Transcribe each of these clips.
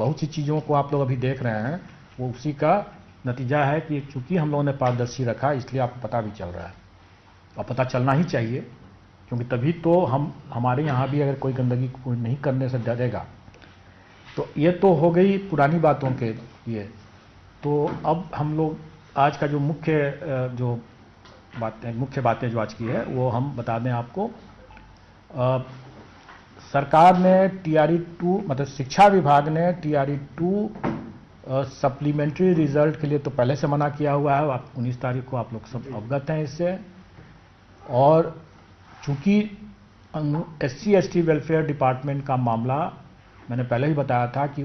बहुत सी चीज़ों को आप लोग अभी देख रहे हैं, वो उसी का नतीजा है कि चूंकि हम लोगों ने पारदर्शी रखा, इसलिए आपको पता भी चल रहा है और पता चलना ही चाहिए, क्योंकि तभी तो हमारे यहाँ भी अगर कोई गंदगी कोई नहीं करने से डरेगा। तो ये तो हो गई पुरानी बातों के लिए। तो अब हम लोग आज का जो मुख्य बातें जो आज की है वो हम बता दें आपको। सरकार ने TRE 2 मतलब शिक्षा विभाग ने TRE 2 सप्लीमेंट्री रिजल्ट के लिए तो पहले से मना किया हुआ है। 19 तारीख को आप लोग सब अवगत हैं इससे। और चूंकि SC/ST वेलफेयर डिपार्टमेंट का मामला मैंने पहले ही बताया था कि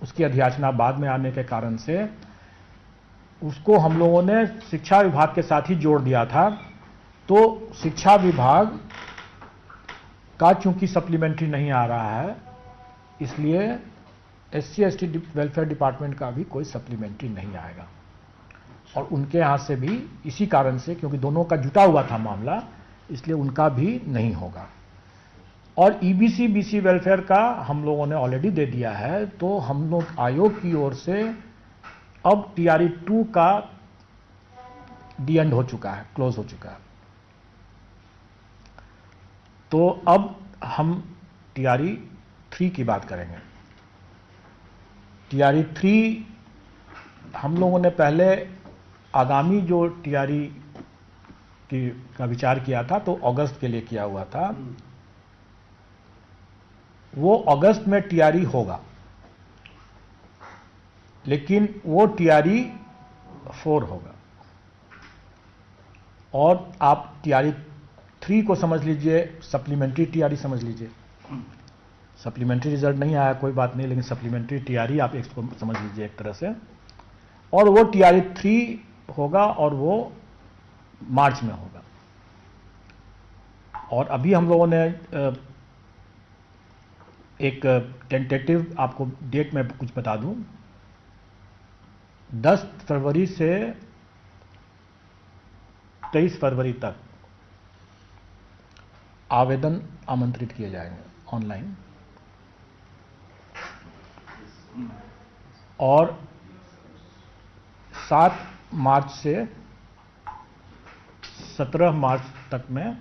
उसकी अधियाचना बाद में आने के कारण से उसको हम लोगों ने शिक्षा विभाग के साथ ही जोड़ दिया था। तो शिक्षा विभाग का चूंकि सप्लीमेंट्री नहीं आ रहा है, इसलिए SC/ST वेलफेयर डिपार्टमेंट का भी कोई सप्लीमेंट्री नहीं आएगा। और उनके यहाँ से भी इसी कारण से, क्योंकि दोनों का जुटा हुआ था मामला, इसलिए उनका भी नहीं होगा। और EBC BC वेलफेयर का हम लोगों ने ऑलरेडी दे दिया है। तो हम लोग आयोग की ओर से अब TRE 2 का डी एंड हो चुका है, क्लोज हो चुका है। तो अब हम TRE 3 की बात करेंगे। TRE 3 हम लोगों ने पहले आगामी जो TRE का विचार किया था तो अगस्त के लिए किया हुआ था। वो अगस्त में TRE होगा, लेकिन वो TRE 4 होगा। और आप TRE 3 को समझ लीजिए सप्लीमेंट्री TRE समझ लीजिए। सप्लीमेंट्री रिजल्ट नहीं आया कोई बात नहीं, लेकिन सप्लीमेंट्री TRE आप इसको समझ लीजिए एक तरह से। और वो TRE 3 होगा और वो मार्च में होगा। और अभी हम लोगों ने एक टेंटेटिव आपको डेट में कुछ बता दूं, 10 फरवरी से 23 फरवरी तक आवेदन आमंत्रित किए जाएंगे ऑनलाइन। और 7 मार्च से 17 मार्च तक में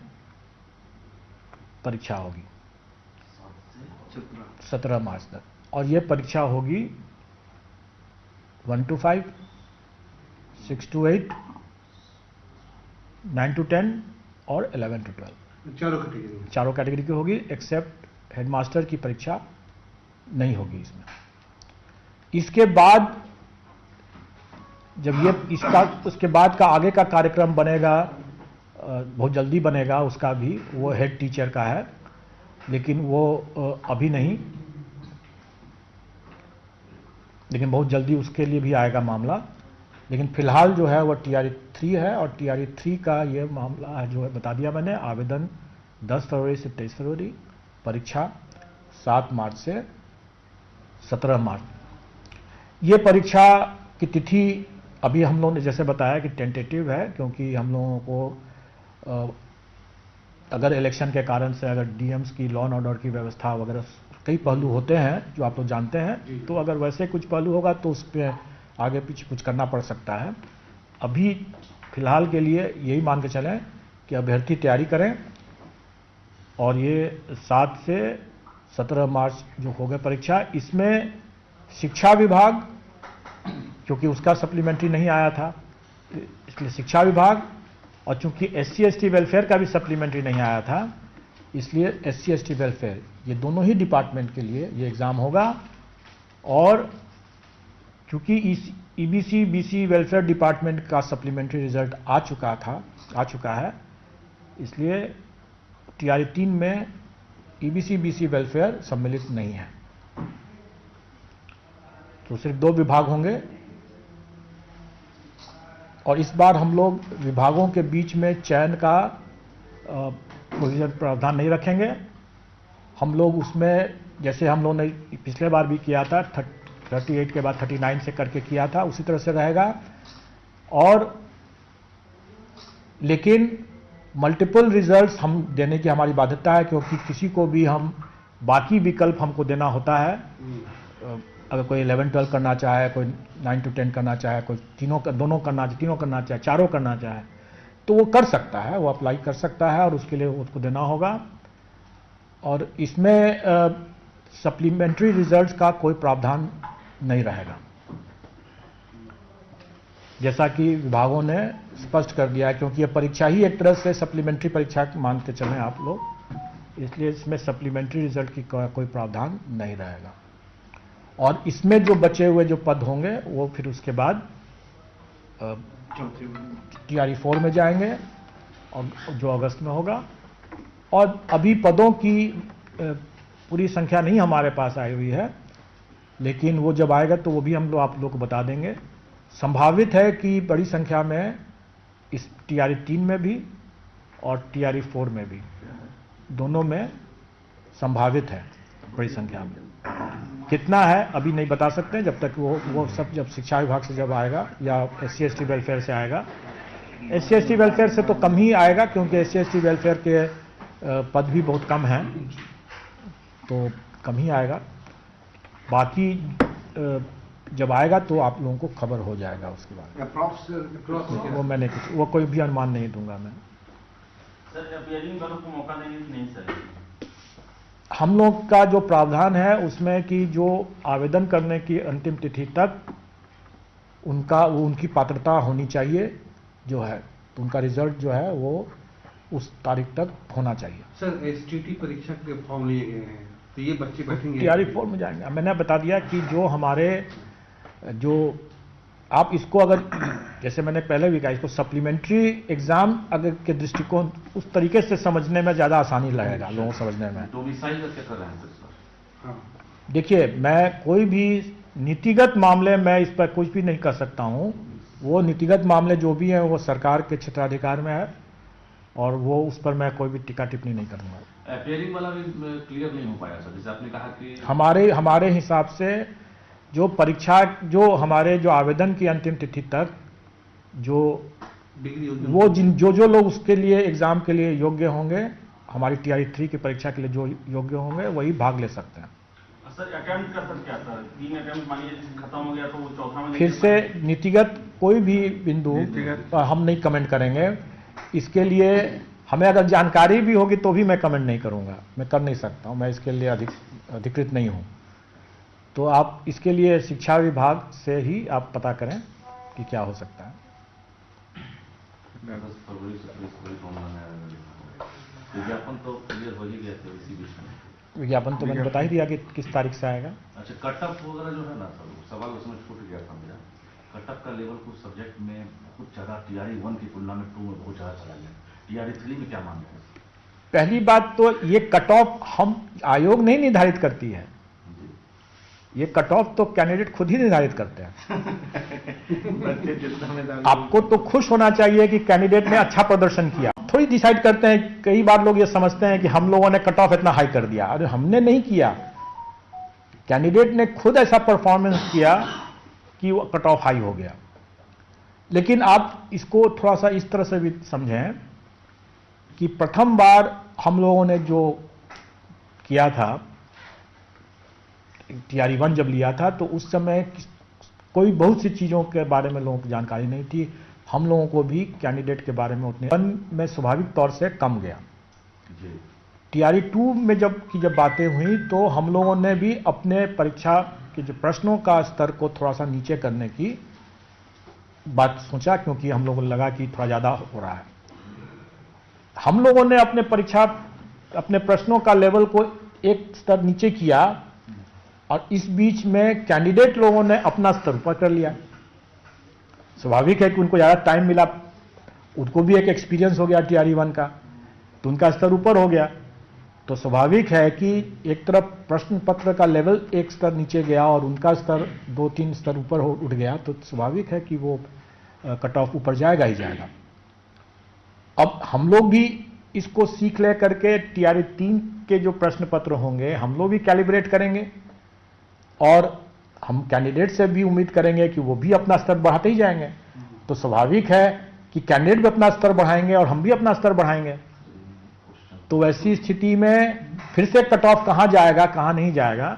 परीक्षा होगी। 17 मार्च तक। और ये परीक्षा होगी 1 to 5, 6 to 8, 9 to 10 और 11 to 12। चारों कैटेगरी की होगी, एक्सेप्ट हेडमास्टर की परीक्षा नहीं होगी इसमें। इसके बाद जब उसके बाद का आगे का कार्यक्रम बनेगा, बहुत जल्दी बनेगा उसका भी, वो हेड टीचर का है, लेकिन वो अभी नहीं, लेकिन बहुत जल्दी उसके लिए भी आएगा मामला। लेकिन फिलहाल जो है वो TRE 3 है। और TRE 3 का ये मामला जो है बता दिया मैंने। आवेदन 10 फरवरी से 23 फरवरी, परीक्षा 7 मार्च से 17 मार्च। ये परीक्षा की तिथि अभी हम लोगों ने जैसे बताया कि टेंटेटिव है, क्योंकि हम लोगों को अगर इलेक्शन के कारण से अगर DMs की लॉ एंड ऑर्डर की व्यवस्था वगैरह कई पहलू होते हैं जो आप लोग जानते हैं, तो अगर वैसे कुछ पहलू होगा तो उस पर आगे पीछे कुछ करना पड़ सकता है। अभी फिलहाल के लिए यही मान के चलें कि अभ्यर्थी तैयारी करें। और ये 7 से 17 मार्च जो होगा परीक्षा, इसमें शिक्षा विभाग, क्योंकि उसका सप्लीमेंट्री नहीं आया था, इसलिए शिक्षा विभाग, और चूंकि SC/ST वेलफेयर का भी सप्लीमेंट्री नहीं आया था, इसलिए SC/ST वेलफेयर, ये दोनों ही डिपार्टमेंट के लिए ये एग्ज़ाम होगा। और चूंकि EBC BC वेलफेयर डिपार्टमेंट का सप्लीमेंट्री रिजल्ट आ चुका है, इसलिए TRE 3 में EBC BC वेलफेयर सम्मिलित नहीं है। तो सिर्फ 2 विभाग होंगे। और इस बार हम लोग विभागों के बीच में चयन का प्रावधान नहीं रखेंगे। हम लोग उसमें, जैसे हम लोगों ने पिछले बार भी किया था, 38 के बाद 39 से करके किया था, उसी तरह से रहेगा। और लेकिन मल्टीपल रिजल्ट्स हम देने की हमारी बाध्यता है, क्योंकि किसी को भी हम बाकी विकल्प हमको देना होता है। अगर कोई 11-12 करना चाहे, कोई 9 to 10 करना चाहे, कोई तीनों करना चाहे, चारों करना चाहे, तो वो कर सकता है, वो अप्लाई कर सकता है और उसके लिए उसको देना होगा। और इसमें सप्लीमेंट्री रिजल्ट्स का कोई प्रावधान नहीं रहेगा, जैसा कि विभागों ने स्पष्ट कर दिया है, क्योंकि ये परीक्षा ही एक तरह से सप्लीमेंट्री परीक्षा मानते चलें आप लोग, इसलिए इसमें सप्लीमेंट्री रिजल्ट की कोई प्रावधान नहीं रहेगा। और इसमें जो बचे हुए जो पद होंगे वो फिर उसके बाद TRE 4 में जाएंगे, और जो अगस्त में होगा। और अभी पदों की पूरी संख्या नहीं हमारे पास आई हुई है, लेकिन वो जब आएगा तो वो भी हम लोग आप लोग को बता देंगे। संभावित है कि बड़ी संख्या में इस TRE 3 में भी और TRE 4 में भी, दोनों में संभावित है बड़ी संख्या में। कितना है अभी नहीं बता सकते, जब तक वो सब जब शिक्षा विभाग से जब आएगा या SC/ST वेलफेयर से आएगा। SC/ST वेलफेयर से तो कम ही आएगा, क्योंकि SC/ST वेलफेयर के पद भी बहुत कम हैं, तो कम ही आएगा। बाकी जब आएगा तो आप लोगों को खबर हो जाएगा उसके बाद। वो मैंने वो कोई भी अनुमान नहीं दूंगा मैं। सर अपीयरिंग वालों को मौका देंगे कि नहीं सर? हम लोग का जो प्रावधान है उसमें कि जो आवेदन करने की अंतिम तिथि तक उनकी पात्रता होनी चाहिए जो है, तो उनका रिजल्ट जो है वो उस तारीख तक होना चाहिए। सर STT परीक्षा के फॉर्म लिए गए हैं, तो ये बच्चे बैठेंगे TRE 4 में जाएंगे। मैंने बता दिया कि जो हमारे जो आप इसको अगर जैसे मैंने पहले भी कहा, इसको सप्लीमेंट्री एग्जाम अगर के दृष्टिकोण उस तरीके से समझने में ज़्यादा आसानी लगेगा लोगों को समझने में। डोमिसाइल का क्या कर रहे हैं सर? देखिए, मैं कोई भी नीतिगत मामले में इस पर कुछ भी नहीं कर सकता हूँ। वो नीतिगत मामले जो भी हैं वो सरकार के क्षेत्राधिकार में है, और वो उस पर मैं कोई भी टीका टिप्पणी नहीं करूँगा। अपीयरिंग वाला भी क्लियर नहीं हो पाया सर, जैसे आपने कहा कि हमारे हिसाब से जो परीक्षा जो हमारे जो आवेदन की अंतिम तिथि तक जो वो जो लोग उसके लिए एग्जाम के लिए योग्य होंगे, हमारी TRE 3 की परीक्षा के लिए जो योग्य होंगे वही भाग ले सकते हैं। सर अटेम्प्ट का सर क्या सर? 3 अटेम्प्ट मानिए खत्म हो गया तो वो चौथा में फिर से नीतिगत कोई भी बिंदु हम नहीं कमेंट करेंगे। इसके लिए हमें अगर जानकारी भी होगी तो भी मैं कमेंट नहीं करूंगा, मैं कर नहीं सकता हूं, मैं इसके लिए अधिकृत नहीं हूं। तो आप इसके लिए शिक्षा विभाग से ही आप पता करें कि क्या हो सकता है। विज्ञापन तो क्लियर हो ही गया था इसी बीच में। विज्ञापन तो मैंने बता ही दिया कि किस तारीख से आएगा। अच्छा, कटअप वगैरह जो है ना सर, सवाल उसमें छूट गया था मेरा। कटअप का लेवल कुछ सब्जेक्ट में कुछ जगह TRE 1 की तुलना में 2 में बहुत ज़्यादा चला गया। TRE 3 में क्या मानते हैं? पहली बात तो ये कट ऑफ हम आयोग नहीं निर्धारित करती है, ये कट ऑफ तो कैंडिडेट खुद ही निर्धारित करते हैं। आपको तो खुश होना चाहिए कि कैंडिडेट ने अच्छा प्रदर्शन किया, थोड़ी डिसाइड करते हैं। कई बार लोग ये समझते हैं कि हम लोगों ने कट ऑफ इतना हाई कर दिया, अरे हमने नहीं किया, कैंडिडेट ने खुद ऐसा परफॉर्मेंस किया कि वो कट ऑफ हाई हो गया। लेकिन आप इसको थोड़ा सा इस तरह से भी समझें कि प्रथम बार हम लोगों ने जो किया था, TRE 1 जब लिया था, तो उस समय कोई बहुत सी चीज़ों के बारे में लोगों को जानकारी नहीं थी। हम लोगों को भी कैंडिडेट के बारे में उतने 1 में स्वाभाविक तौर से कम गया। TRE 2 में जब बातें हुई तो हम लोगों ने भी अपने परीक्षा के जो प्रश्नों का स्तर को थोड़ा सा नीचे करने की बात सोचा, क्योंकि हम लोगों को लगा कि थोड़ा ज़्यादा हो रहा है। हम लोगों ने अपने प्रश्नों का लेवल को एक स्तर नीचे किया, और इस बीच में कैंडिडेट लोगों ने अपना स्तर ऊपर कर लिया। स्वाभाविक है कि उनको ज़्यादा टाइम मिला, उनको भी एक एक्सपीरियंस हो गया TRE 1 का, तो उनका स्तर ऊपर हो गया। तो स्वाभाविक है कि एक तरफ प्रश्न पत्र का लेवल एक स्तर नीचे गया और उनका स्तर 2-3 स्तर ऊपर उठ गया, तो स्वाभाविक है कि वो कट ऑफ ऊपर जाएगा ही जाएगा। अब हम लोग भी इसको सीख ले करके TRE 3 के जो प्रश्न पत्र होंगे हम लोग भी कैलिब्रेट करेंगे, और हम कैंडिडेट से भी उम्मीद करेंगे कि वो भी अपना स्तर बढ़ाते ही जाएंगे। तो स्वाभाविक है कि कैंडिडेट भी अपना स्तर बढ़ाएंगे और हम भी अपना स्तर बढ़ाएंगे। तो ऐसी स्थिति में फिर से कट ऑफ कहाँ जाएगा कहाँ नहीं जाएगा,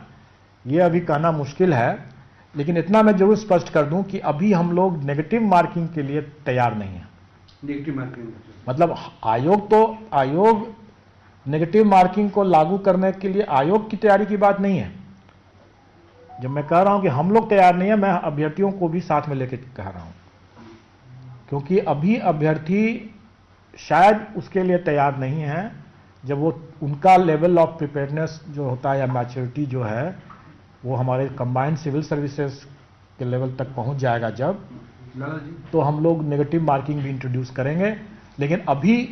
ये अभी कहना मुश्किल है, लेकिन इतना मैं जरूर स्पष्ट कर दूं कि अभी हम लोग नेगेटिव मार्किंग के लिए तैयार नहीं हैं। नेगेटिव मार्किंग मतलब आयोग नेगेटिव मार्किंग को लागू करने के लिए आयोग की तैयारी की बात नहीं है। जब मैं कह रहा हूं कि हम लोग तैयार नहीं है, मैं अभ्यर्थियों को भी साथ में लेकर कह रहा हूं, क्योंकि अभी अभ्यर्थी शायद उसके लिए तैयार नहीं है। जब वो उनका लेवल ऑफ प्रिपेयरनेस जो होता है या मैच्योरिटी जो है वो हमारे कंबाइंड सिविल सर्विसेज के लेवल तक पहुंच जाएगा जब, लाला जी तो हम लोग नेगेटिव मार्किंग भी इंट्रोड्यूस करेंगे। लेकिन अभी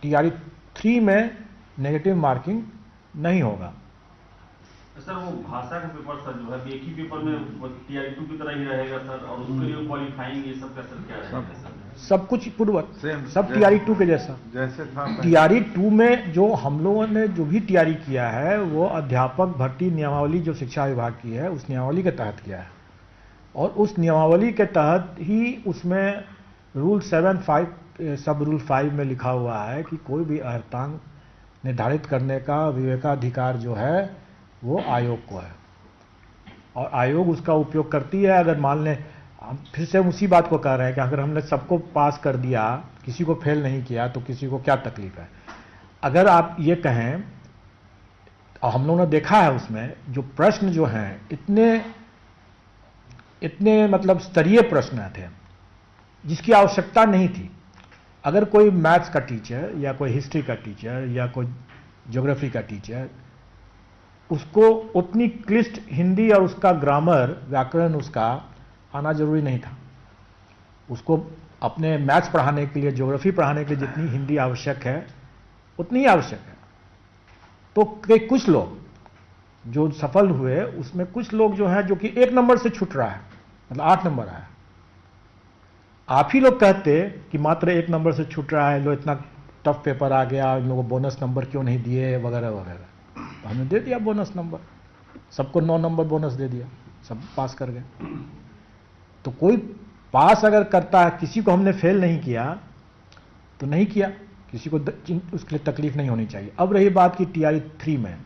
टीआरई 3 में नेगेटिव मार्किंग नहीं होगा। सर वो भाषा का पेपर सर जो है एक ही पेपर में टीआरई 2 की तरह ही रहेगा सर, और उसके लिए क्वालिफाइंग ये सब का सर क्या रहेगा सर? सब कुछ पूर्ववत, Same, सब जैसे- टीआरई 2 के जैसा। जैसे था टीआरई 2 में जो हम लोगों ने जो भी तैयारी किया है वो अध्यापक भर्ती नियमावली जो शिक्षा विभाग की है उस नियमावली के तहत किया है, और उस नियमावली के तहत ही उसमें रूल 7(5) सब रूल 5 में लिखा हुआ है कि कोई भी अर्हतांक निर्धारित करने का विवेकाधिकार जो है वो आयोग को है, और आयोग उसका उपयोग करती है। अगर मान लें, हम फिर से उसी बात को कह रहे हैं कि अगर हमने सबको पास कर दिया, किसी को फेल नहीं किया, तो किसी को क्या तकलीफ है। अगर आप ये कहें, और हम लोगों ने देखा है उसमें जो प्रश्न जो हैं इतने मतलब स्तरीय प्रश्न थे जिसकी आवश्यकता नहीं थी। अगर कोई मैथ्स का टीचर या कोई हिस्ट्री का टीचर या कोई ज्योग्राफी का टीचर, उसको उतनी क्लिष्ट हिंदी और उसका ग्रामर व्याकरण उसका आना जरूरी नहीं था। उसको अपने मैथ्स पढ़ाने के लिए, ज्योग्राफी पढ़ाने के लिए जितनी हिंदी आवश्यक है उतनी ही आवश्यक है। तो कुछ लोग जो सफल हुए उसमें कुछ लोग जो हैं जो कि 1 नंबर से छूट रहा है, मतलब 8 नंबर आया। आप ही लोग कहते कि मात्र 1 नंबर से छूट रहा है, लो इतना टफ पेपर आ गया, इन लोगों को बोनस नंबर क्यों नहीं दिए वगैरह वगैरह। तो हमने दे दिया बोनस नंबर, सबको 9 नंबर बोनस दे दिया, सब पास कर गए। तो कोई पास अगर करता है, किसी को हमने फेल नहीं किया तो नहीं किया, किसी को उसके लिए तकलीफ नहीं होनी चाहिए। अब रही बात की टीआरई 3 में,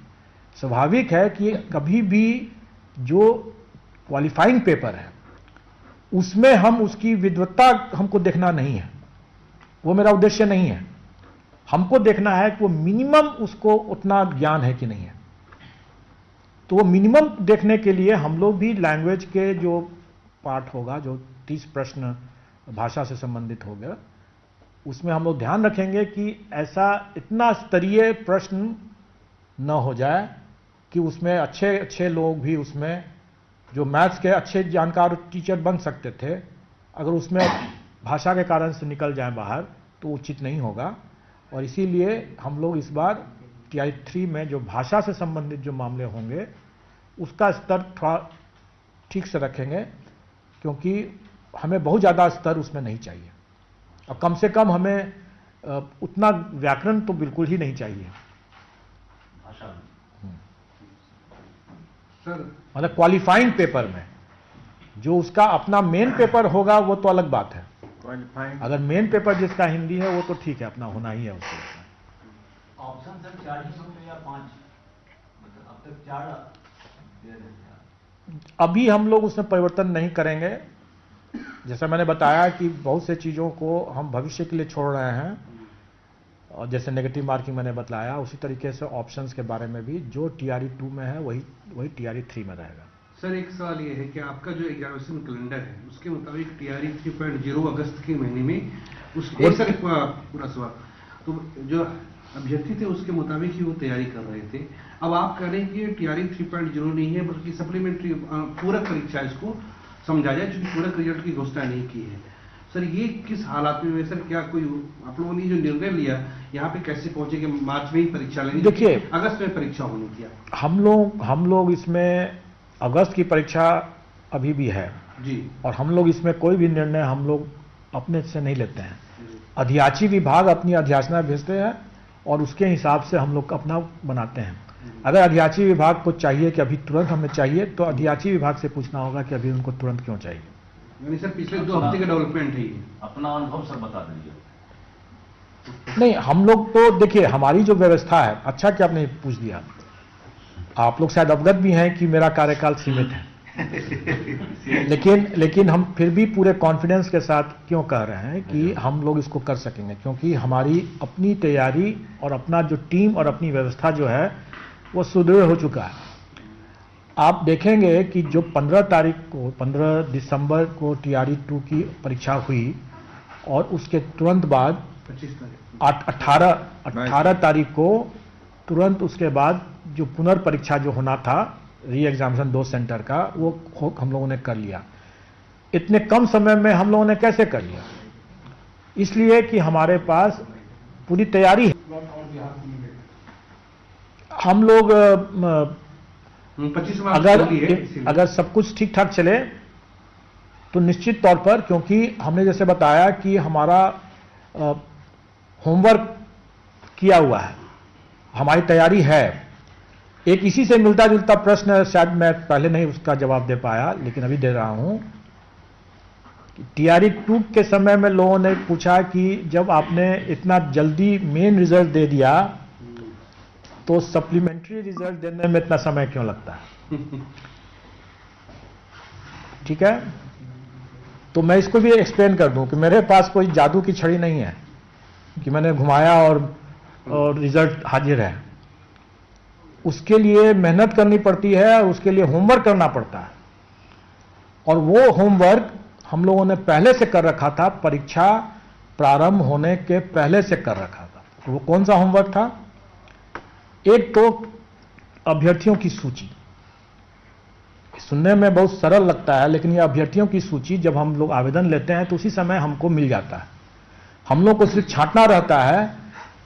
स्वाभाविक है कि कभी भी जो क्वालिफाइंग पेपर है उसमें हम उसकी विद्वत्ता हमको देखना नहीं है, वो मेरा उद्देश्य नहीं है। हमको देखना है कि वो मिनिमम उसको उतना ज्ञान है कि नहीं है। तो वो मिनिमम देखने के लिए हम लोग भी लैंग्वेज के जो पार्ट होगा, जो 30 प्रश्न भाषा से संबंधित हो गया, उसमें हम लोग ध्यान रखेंगे कि ऐसा इतना स्तरीय प्रश्न न हो जाए कि उसमें अच्छे अच्छे लोग भी, उसमें जो मैथ्स के अच्छे जानकार टीचर बन सकते थे, अगर उसमें भाषा के कारण से निकल जाए बाहर तो उचित नहीं होगा। और इसीलिए हम लोग इस बार टीआरई 3 में जो भाषा से संबंधित जो मामले होंगे उसका स्तर थोड़ा ठीक से रखेंगे, क्योंकि हमें बहुत ज़्यादा स्तर उसमें नहीं चाहिए, और कम से कम हमें उतना व्याकरण तो बिल्कुल ही नहीं चाहिए। भाषा में सर मतलब क्वालिफाइंग पेपर में जो उसका अपना मेन पेपर होगा वो तो अलग बात है। क्वालिफाइंग अगर मेन पेपर जिसका हिंदी है वो तो ठीक है, अपना होना ही है उसको। ऑप्शन सर 4 ही होंगे या 5? मतलब अब तक 4 दे रहे थे। अभी हम लोग उसमें परिवर्तन नहीं करेंगे। जैसा मैंने बताया कि बहुत से चीज़ों को हम भविष्य के लिए छोड़ रहे हैं, और जैसे नेगेटिव मार्किंग मैंने बताया, उसी तरीके से ऑप्शंस के बारे में भी जो टीआरई 2 में है वही टीआरई 3 में रहेगा। सर एक सवाल ये है कि आपका जो एग्जामिनेशन कैलेंडर है उसके मुताबिक टीआरई 3.0 अगस्त के महीने में उसको सर पूरा सवाल तो जो अभ्यर्थी थे उसके मुताबिक ही वो तैयारी कर रहे थे। अब आप कह रहे हैं कि टीआरई 3.0 नहीं है बल्कि सप्लीमेंट्री पूरक परीक्षा इसको समझा जाए, क्योंकि पूरक रिजल्ट की घोषणा नहीं की है। सर ये किस हालात में सर, क्या कोई आप लोगों ने जो निर्णय लिया यहाँ पे कैसे पहुंचे कि मार्च में ही परीक्षा लेनी, देखिए, अगस्त में परीक्षा होनी थी? हम लोग इसमें अगस्त की परीक्षा अभी भी है जी, और हम लोग इसमें कोई भी निर्णय हम लोग अपने से नहीं लेते हैं। अध्याची विभाग अपनी अध्याचना भेजते हैं और उसके हिसाब से हम लोग अपना बनाते हैं। अगर अध्याची विभाग को चाहिए कि अभी तुरंत हमें चाहिए, तो अध्याची विभाग से पूछना होगा कि अभी उनको तुरंत क्यों चाहिए। यानी सर पिछले 2 हफ्ते का डेवलपमेंट है ये। अपना अनुभव सर बता दीजिए। नहीं, हम लोग तो देखिए, हमारी जो व्यवस्था है, अच्छा कि आपने पूछ दिया, आप लोग शायद अवगत भी हैं कि मेरा कार्यकाल सीमित है, लेकिन हम फिर भी पूरे कॉन्फिडेंस के साथ क्यों कह रहे हैं कि हम लोग इसको कर सकेंगे, क्योंकि हमारी अपनी तैयारी और अपना जो टीम और अपनी व्यवस्था जो है वो सुदृढ़ हो चुका है। आप देखेंगे कि जो 15 दिसंबर को TRE 2 की परीक्षा हुई और उसके तुरंत बाद 25 तारीख 18 तारीख को तुरंत उसके बाद जो पुनर्परीक्षा जो होना था री एग्जामिनेशन 2 सेंटर का, वो हम लोगों ने कर लिया। इतने कम समय में हम लोगों ने कैसे कर लिया? इसलिए कि हमारे पास पूरी तैयारी है। हम लोग 25 मार्च को होली है, इसीलिए। अगर सब कुछ ठीक ठाक चले तो निश्चित तौर पर, क्योंकि हमने जैसे बताया कि हमारा होमवर्क किया हुआ है, हमारी तैयारी है। एक इसी से मिलता जुलता प्रश्न, शायद मैं पहले नहीं उसका जवाब दे पाया लेकिन अभी दे रहा हूं। TRE 2 के समय में लोगों ने पूछा कि जब आपने इतना जल्दी मेन रिजल्ट दे दिया तो सप्लीमेंट्री रिजल्ट देने में इतना समय क्यों लगता है? ठीक है, तो मैं इसको भी एक्सप्लेन कर दूं कि मेरे पास कोई जादू की छड़ी नहीं है कि मैंने घुमाया और रिजल्ट हाजिर है। उसके लिए मेहनत करनी पड़ती है और उसके लिए होमवर्क करना पड़ता है, और वो होमवर्क हम लोगों ने पहले से कर रखा था, परीक्षा प्रारंभ होने के पहले से कर रखा था। तो वो कौन सा होमवर्क था? एक तो अभ्यर्थियों की सूची। सुनने में बहुत सरल लगता है, लेकिन ये अभ्यर्थियों की सूची जब हम लोग आवेदन लेते हैं तो उसी समय हमको मिल जाता है। हम लोग को सिर्फ छांटना रहता है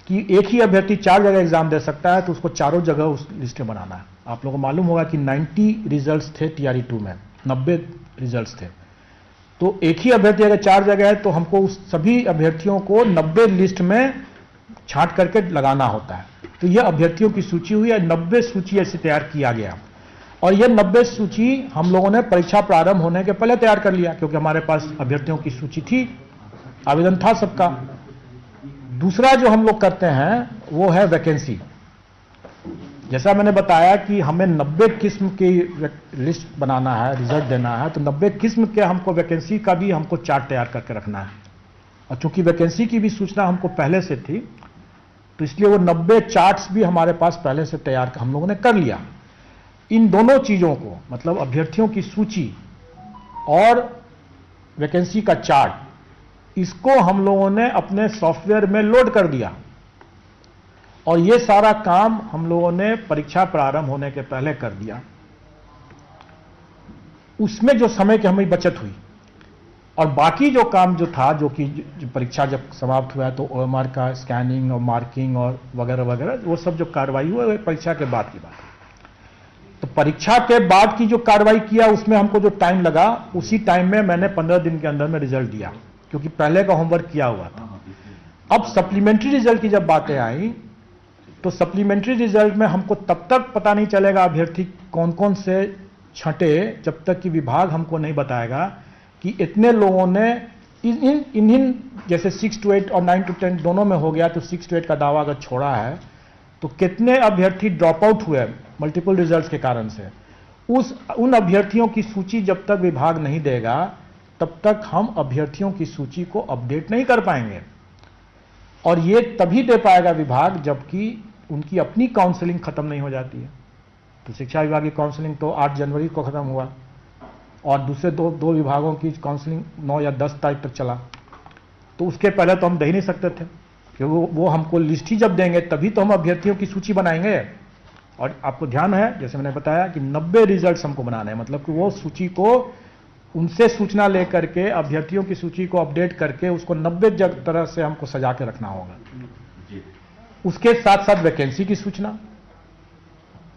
कि एक ही अभ्यर्थी 4 जगह एग्जाम दे सकता है, तो उसको चारों जगह उस लिस्ट में बनाना है। आप लोगों को मालूम होगा कि 90 रिजल्ट्स थे TRE 2 में, 90 रिजल्ट्स थे। तो एक ही अभ्यर्थी अगर 4 जगह है तो हमको उस सभी अभ्यर्थियों को 90 लिस्ट में छांट करके लगाना होता है। तो यह अभ्यर्थियों की सूची हुई है, 90 सूची ऐसे तैयार किया गया, और यह 90 सूची हम लोगों ने परीक्षा प्रारंभ होने के पहले तैयार कर लिया, क्योंकि हमारे पास अभ्यर्थियों की सूची थी, आवेदन था सबका। दूसरा जो हम लोग करते हैं वो है वैकेंसी। जैसा मैंने बताया कि हमें 90 किस्म की लिस्ट बनाना है, रिजल्ट देना है, तो 90 किस्म के हमको वैकेंसी का भी हमको चार्ट तैयार करके रखना है। और चूंकि वैकेंसी की भी सूचना हमको पहले से थी, तो इसलिए वो 90 चार्ट्स भी हमारे पास पहले से तैयार हम लोगों ने कर लिया। इन दोनों चीजों को, मतलब अभ्यर्थियों की सूची और वैकेंसी का चार्ट, इसको हम लोगों ने अपने सॉफ्टवेयर में लोड कर दिया, और ये सारा काम हम लोगों ने परीक्षा प्रारंभ होने के पहले कर दिया। उसमें जो समय की हमें बचत हुई, और बाकी जो काम जो था, जो कि परीक्षा जब समाप्त हुआ तो OMR का स्कैनिंग और मार्किंग और वगैरह वगैरह, वो सब जो कार्रवाई हुआ वो परीक्षा के बाद की बात है। तो परीक्षा के बाद की जो कार्रवाई किया उसमें हमको जो टाइम लगा, उसी टाइम में मैंने 15 दिन के अंदर में रिजल्ट दिया, क्योंकि पहले का होमवर्क किया हुआ था। अब सप्लीमेंट्री रिजल्ट की जब बातें आई, तो सप्लीमेंट्री रिजल्ट में हमको तब तक पता नहीं चलेगा अभ्यर्थी कौन कौन से छंटे, जब तक कि विभाग हमको नहीं बताएगा कि इतने लोगों ने इन जैसे 6 to 8 और 9 to 10 दोनों में हो गया, तो 6 to 8 का दावा अगर छोड़ा है तो कितने अभ्यर्थी ड्रॉप आउट हुए मल्टीपल रिजल्ट्स के कारण से। उन अभ्यर्थियों की सूची जब तक विभाग नहीं देगा, तब तक हम अभ्यर्थियों की सूची को अपडेट नहीं कर पाएंगे, और ये तभी दे पाएगा विभाग जबकि उनकी अपनी काउंसलिंग खत्म नहीं हो जाती है। तो शिक्षा विभाग की काउंसलिंग तो 8 जनवरी को खत्म हुआ, और दूसरे दो विभागों की काउंसलिंग 9 या 10 तारीख तक चला। तो उसके पहले तो हम दे ही नहीं सकते थे, क्योंकि वो हमको लिस्ट ही जब देंगे तभी तो हम अभ्यर्थियों की सूची बनाएंगे। और आपको ध्यान है, जैसे मैंने बताया कि 90 रिजल्ट्स हमको बनाने हैं, मतलब कि वो सूची को उनसे सूचना लेकर के अभ्यर्थियों की सूची को अपडेट करके उसको 90 तरह से हमको सजा के रखना होगा। उसके साथ साथ वैकेंसी की सूचना,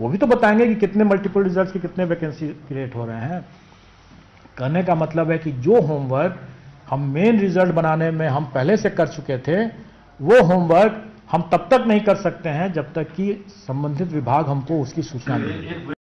वो भी तो बताएंगे कि कितने मल्टीपल रिजल्ट्स की कितने वैकेंसी क्रिएट हो रहे हैं। कहने का मतलब है कि जो होमवर्क हम मेन रिजल्ट बनाने में हम पहले से कर चुके थे, वो होमवर्क हम तब तक नहीं कर सकते हैं जब तक कि संबंधित विभाग हमको उसकी सूचना नहीं दे।